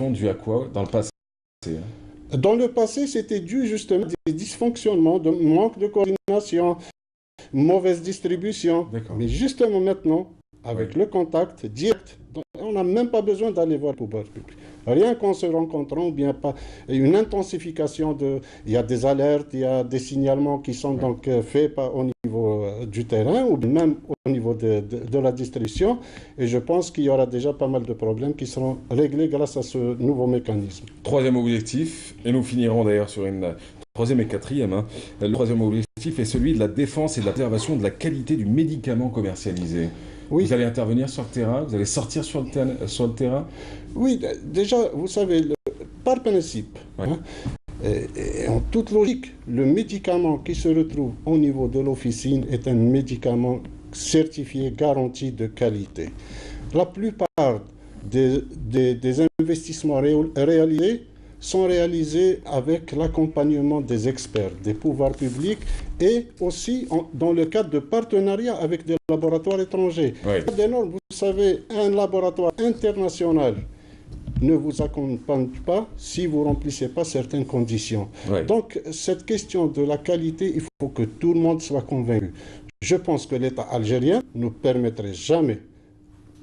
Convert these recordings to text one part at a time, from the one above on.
dues à quoi dans le passé? Dans le passé, c'était dû justement à des dysfonctionnements, de manque de coordination, mauvaise distribution. D'accord. Mais justement maintenant, Oui. avec le contact direct, on n'a même pas besoin d'aller voir le pouvoir public. Rien qu'en se rencontrant, ou bien pas une intensification il y a des alertes, il y a des signalements qui sont Oui. donc faits au niveau du terrain ou même au niveau de la distribution. Et je pense qu'il y aura déjà pas mal de problèmes qui seront réglés grâce à ce nouveau mécanisme. Troisième objectif, et nous finirons d'ailleurs sur une troisième et quatrième, hein. Le troisième objectif est celui de la défense et de la préservation de la qualité du médicament commercialisé. Vous Oui, allez intervenir sur le terrain, vous allez sortir sur sur le terrain. oui, déjà, vous savez, par principe, Ouais. hein, et en toute logique, le médicament qui se retrouve au niveau de l'officine est un médicament certifié, garanti de qualité. La plupart des investissements réalisés sont réalisés avec l'accompagnement des experts, des pouvoirs publics et aussi dans le cadre de partenariats avec des laboratoires étrangers. Ouais. Dès lors, vous savez, un laboratoire international ne vous accompagne pas si vous ne remplissez pas certaines conditions. Ouais. Donc, cette question de la qualité, il faut que tout le monde soit convaincu. Je pense que l'État algérien ne permettrait jamais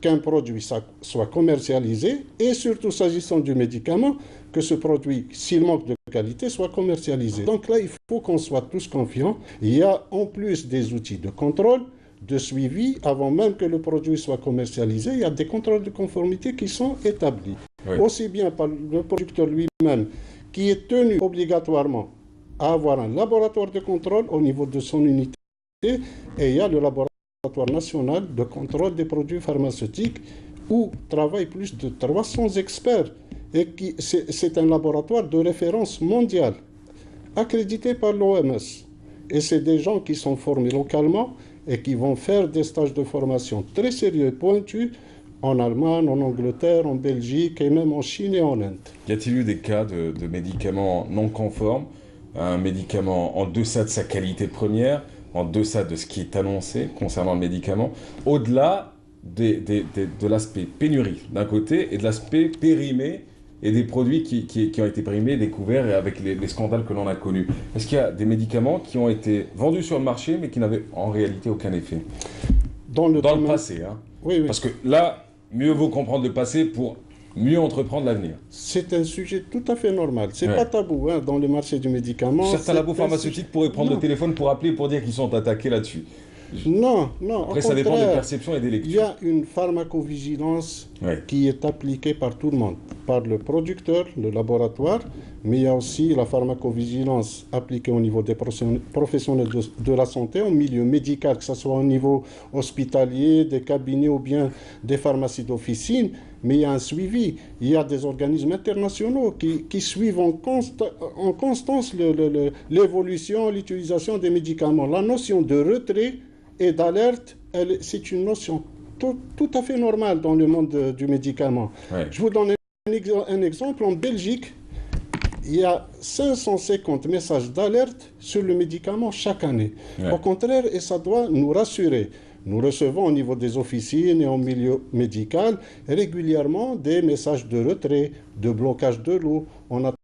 qu'un produit soit commercialisé et surtout s'agissant du médicament, que ce produit, s'il manque de qualité, soit commercialisé. Donc là, il faut qu'on soit tous confiants. Il y a en plus des outils de contrôle, de suivi, avant même que le produit soit commercialisé, il y a des contrôles de conformité qui sont établis. Oui. Aussi bien par le producteur lui-même, qui est tenu obligatoirement à avoir un laboratoire de contrôle au niveau de son unité, et il y a le laboratoire national de contrôle des produits pharmaceutiques où travaillent plus de 300 experts et c'est un laboratoire de référence mondiale accrédité par l'OMS. Et c'est des gens qui sont formés localement et qui vont faire des stages de formation très sérieux et pointus en Allemagne, en Angleterre, en Belgique et même en Chine et en Inde. Y a-t-il eu des cas de médicaments non conformes, un médicament en deçà de sa qualité première, en deçà de ce qui est annoncé concernant le médicament, au-delà de l'aspect pénurie d'un côté et de l'aspect périmé et des produits qui ont été périmés, découverts et avec les scandales que l'on a connus? Est-ce qu'il y a des médicaments qui ont été vendus sur le marché mais qui n'avaient en réalité aucun effet? Dans le Dans le domaine... passé, hein. Oui, oui. Parce que là, mieux vaut comprendre le passé pour mieux entreprendre l'avenir. C'est un sujet tout à fait normal. C'est Ouais. pas tabou hein, dans le marché du médicament. Certains labos pharmaceutiques pourraient prendre le Non. téléphone pour appeler pour dire qu'ils sont attaqués là-dessus. Non, non, Après, au ça dépend des contraire. perceptions et des Il y lectures. a une pharmacovigilance Ouais. qui est appliquée par tout le monde, par le producteur, le laboratoire, mais il y a aussi la pharmacovigilance appliquée au niveau des professionnels de la santé, au milieu médical, que ce soit au niveau hospitalier, des cabinets ou bien des pharmacies d'officine, mais il y a un suivi. Il y a des organismes internationaux qui suivent en constance l'évolution, l'utilisation des médicaments. La notion de retrait et d'alerte, c'est une notion tout à fait normale dans le monde du médicament. Ouais. Je vous donne un exemple. En Belgique, il y a 550 messages d'alerte sur le médicament chaque année. Ouais. Au contraire, et ça doit nous rassurer. Nous recevons au niveau des officines et au milieu médical régulièrement des messages de retrait, de blocage de l'eau. On attend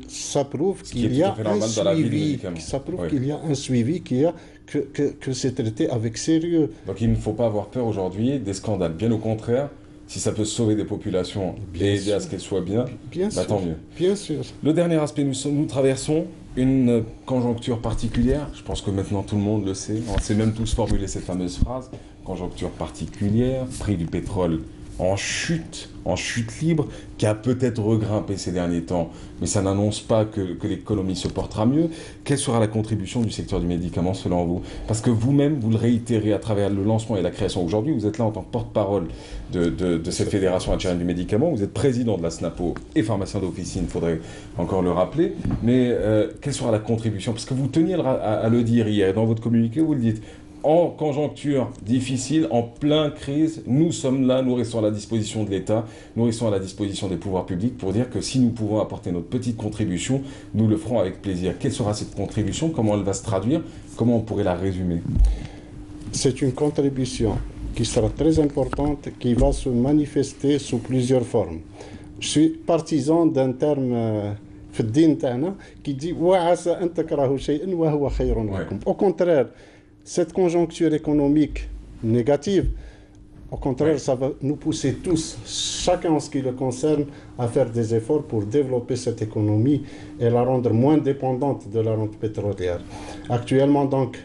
ça prouve qu'il y a un suivi. Ça prouve qu'il y a un suivi, que c'est traité avec sérieux. Donc il ne faut pas avoir peur aujourd'hui des scandales. Bien au contraire, si ça peut sauver des populations et aider à ce qu'elles soient bien, Bien sûr, tant mieux. bien sûr. Le dernier aspect, nous traversons une conjoncture particulière. Je pense que maintenant tout le monde le sait. On sait même tous formuler cette fameuse phrase. Conjoncture particulière, prix du pétrole en chute libre, qui a peut-être regrimpé ces derniers temps, mais ça n'annonce pas que l'économie se portera mieux. Quelle sera la contribution du secteur du médicament selon vous? Parce que vous-même, vous le réitérez à travers le lancement et la création. Aujourd'hui, vous êtes là en tant que porte-parole de cette fédération algérienne du médicament. Vous êtes président de la SNAPO et pharmacien d'officine, il faudrait encore le rappeler. Mais quelle sera la contribution? Parce que vous teniez à le dire hier, et dans votre communiqué, vous le dites. En conjoncture difficile, en pleine crise, nous sommes là, nous restons à la disposition de l'État, nous restons à la disposition des pouvoirs publics pour dire que si nous pouvons apporter notre petite contribution, nous le ferons avec plaisir. Quelle sera cette contribution? Comment elle va se traduire? Comment on pourrait la résumer? C'est une contribution qui sera très importante, qui va se manifester sous plusieurs formes. je suis partisan d'un terme في الدين تاعنا qui dit وعسى أن تكرهوا شيئا وهو خير لكم. Au contraire, cette conjoncture économique négative, au contraire, ça va nous pousser tous, chacun en ce qui le concerne, à faire des efforts pour développer cette économie et la rendre moins dépendante de la rente pétrolière. Actuellement, donc,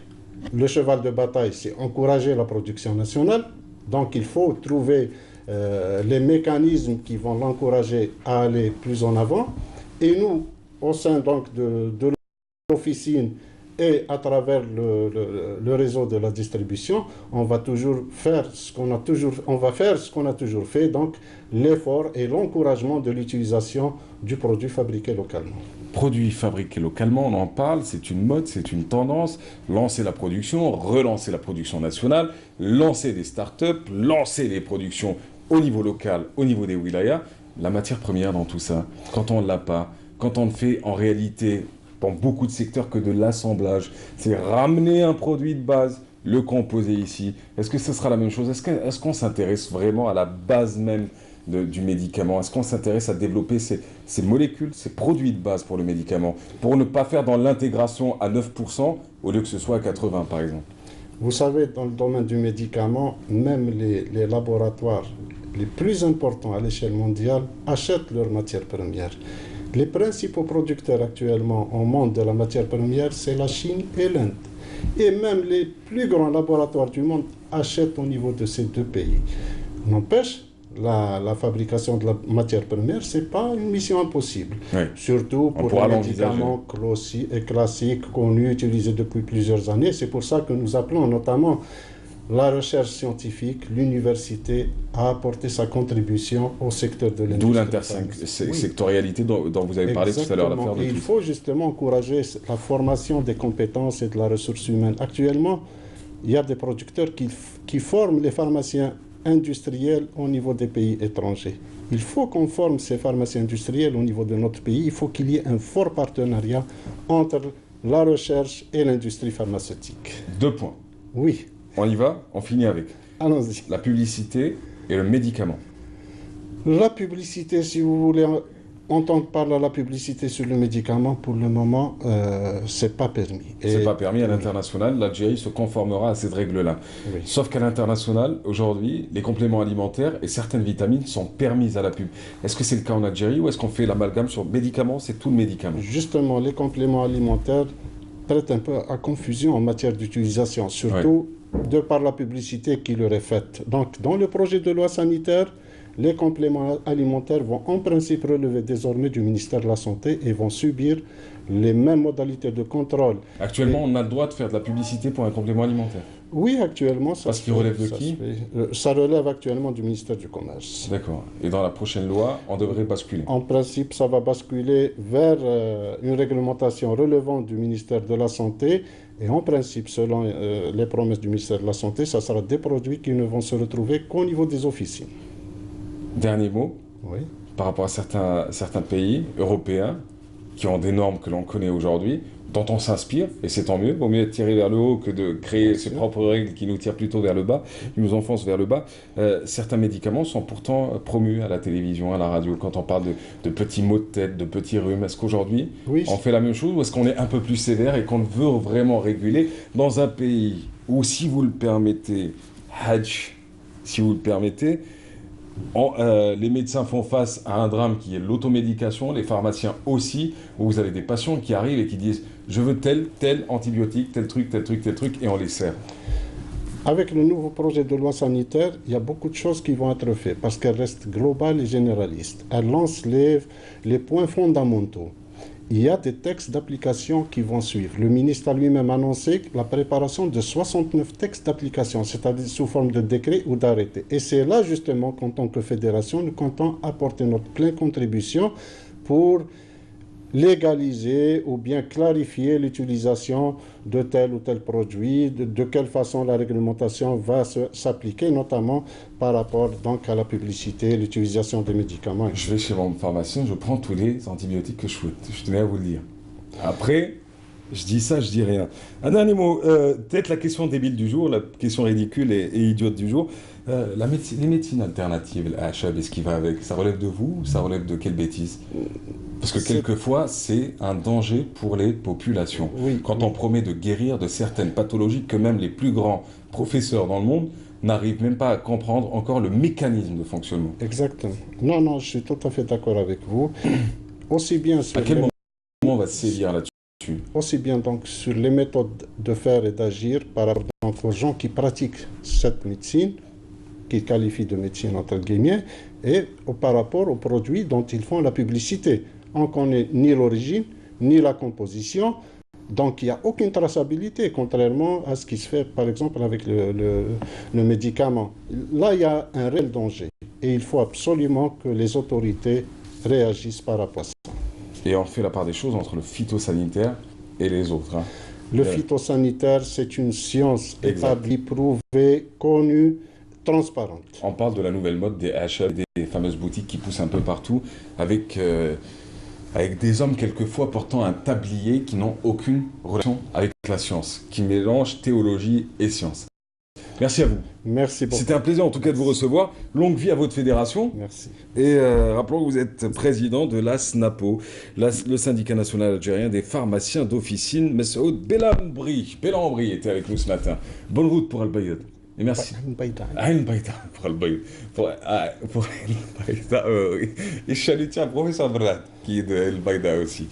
le cheval de bataille, c'est encourager la production nationale. Donc, il faut trouver les mécanismes qui vont l'encourager à aller plus en avant. Et nous, au sein donc de l'officine et à travers le réseau de la distribution, on va faire ce qu'on a toujours fait, donc l'effort et l'encouragement de l'utilisation du produit fabriqué localement. Produits fabriqués localement, on en parle, c'est une mode, c'est une tendance. Lancer la production, relancer la production nationale, lancer des startups, lancer les productions au niveau local, au niveau des wilayas. La matière première dans tout ça, quand on ne l'a pas, quand on ne fait en réalité dans beaucoup de secteurs que de l'assemblage, c'est ramener un produit de base, le composer ici. Est-ce que ce sera la même chose? Est-ce qu'on s'intéresse vraiment à la base même du médicament? Est-ce qu'on s'intéresse à développer ces molécules, ces produits de base pour le médicament, pour ne pas faire dans l'intégration à 9% au lieu que ce soit à 80% par exemple? Vous savez, dans le domaine du médicament, même les laboratoires les plus importants à l'échelle mondiale achètent leurs matières premières. Les principaux producteurs actuellement au monde de la matière première, c'est la Chine et l'Inde. Et même les plus grands laboratoires du monde achètent au niveau de ces deux pays. N'empêche, la fabrication de la matière première, ce n'est pas une mission impossible. Oui. Surtout pour les médicaments classiques, connus, utilisés depuis plusieurs années. C'est pour ça que nous appelons notamment la recherche scientifique, l'université a apporté sa contribution au secteur de l'industrie. D'où l'intersectorialité dont vous avez parlé tout à l'heure. Il faut justement encourager la formation des compétences et de la ressource humaine. Actuellement, il y a des producteurs qui forment les pharmaciens industriels au niveau des pays étrangers. Il faut qu'on forme ces pharmaciens industriels au niveau de notre pays. Il faut qu'il y ait un fort partenariat entre la recherche et l'industrie pharmaceutique. 2 points. Oui. On y va, on finit avec. Allons-y. La publicité et le médicament. La publicité, si vous voulez entendre parler de la publicité sur le médicament, pour le moment, c'est pas permis. C'est pas permis à l'international. L'Algérie se conformera à cette règle-là. Oui. Sauf qu'à l'international, aujourd'hui, les compléments alimentaires et certaines vitamines sont permises à la pub. Est-ce que c'est le cas en Algérie ou est-ce qu'on fait l'amalgame sur médicaments, c'est tout le médicament? Justement, les compléments alimentaires prêtent un peu à confusion en matière d'utilisation, surtout de par la publicité qui leur est faite. Donc, dans le projet de loi sanitaire, les compléments alimentaires vont en principe relever désormais du ministère de la Santé et vont subir les mêmes modalités de contrôle. Actuellement, on a le droit de faire de la publicité pour un complément alimentaire? Oui, actuellement, ça Parce qu'il relève de qui? Ça relève actuellement du ministère du Commerce. D'accord. Et dans la prochaine loi, on devrait basculer? En principe, ça va basculer vers une réglementation relevant du ministère de la Santé. Et en principe, selon les promesses du ministère de la Santé, ça sera des produits qui ne vont se retrouver qu'au niveau des officines. Dernier mot, Oui. par rapport à certains pays européens qui ont des normes que l'on connaît aujourd'hui, dont on s'inspire, et c'est tant mieux, vaut mieux être tiré vers le haut que de créer ses propres règles qui nous tirent plutôt vers le bas, qui nous enfoncent vers le bas. Certains médicaments sont pourtant promus à la télévision, à la radio, quand on parle de petits maux de tête, de petits rhumes. Est-ce qu'aujourd'hui, on fait la même chose ou est-ce qu'on est un peu plus sévère et qu'on veut vraiment réguler dans un pays où, si vous le permettez, Hajj, si vous le permettez, les médecins font face à un drame qui est l'automédication, les pharmaciens aussi, où vous avez des patients qui arrivent et qui disent « je veux tel antibiotique, tel truc, et on les sert ». Avec le nouveau projet de loi sanitaire, il y a beaucoup de choses qui vont être faites parce qu'elle reste globale et généraliste. Elle lance les points fondamentaux. Il y a des textes d'application qui vont suivre. Le ministre a lui-même annoncé la préparation de 69 textes d'application, c'est-à-dire sous forme de décret ou d'arrêté. Et c'est là justement qu'en tant que fédération, nous comptons apporter notre pleine contribution pour légaliser ou bien clarifier l'utilisation de tel ou tel produit, de quelle façon la réglementation va s'appliquer, notamment par rapport donc à la publicité, l'utilisation des médicaments. Je vais chez mon pharmacien, je prends tous les antibiotiques que je souhaite. Je tenais à vous le dire. Après, Je dis ça, je dis rien. Un dernier mot, peut-être la question débile du jour, la question ridicule et idiote du jour. Les médecines alternatives, la HAB, ce qui va avec, ça relève de vous ou ça relève de quelle bêtise? Parce que C'est- quelquefois, c'est un danger pour les populations. Oui, Quand oui, on promet de guérir de certaines pathologies que même les plus grands professeurs dans le monde n'arrivent même pas à comprendre encore le mécanisme de fonctionnement. exactement. Non, non, je suis tout à fait d'accord avec vous. Aussi bien À sur quel les, moment on va se sévir là-dessus? aussi bien donc sur les méthodes de faire et d'agir par rapport donc aux gens qui pratiquent cette médecine, qu'ils qualifient de médecine entre guillemets, et par rapport aux produits dont ils font la publicité. On ne connaît ni l'origine, ni la composition, donc il n'y a aucune traçabilité, contrairement à ce qui se fait par exemple avec le médicament. Là, il y a un réel danger et il faut absolument que les autorités réagissent par rapport à ça. Et on fait la part des choses entre le phytosanitaire et les autres, hein. Le Euh, phytosanitaire, c'est une science Exact. établie, prouvée, connue, transparente. On parle de la nouvelle mode des HL, des fameuses boutiques qui poussent un peu partout, avec, avec des hommes quelquefois portant un tablier qui n'ont aucune relation avec la science, qui mélangent théologie et science. Merci à vous. Merci beaucoup. C'était un plaisir en tout cas de vous recevoir. Longue vie à votre fédération. Merci. Et rappelons que vous êtes président de l'ASNAPO, le syndicat national algérien des pharmaciens d'officine. Messoud Belambri était avec nous ce matin. Bonne route pour Al-Bayed. Et merci. Aïn Baïda pour Al-Bayed. Pour Al-Bayda. Et je salue tiens, professeur Brad, qui est de Al-Bayda aussi.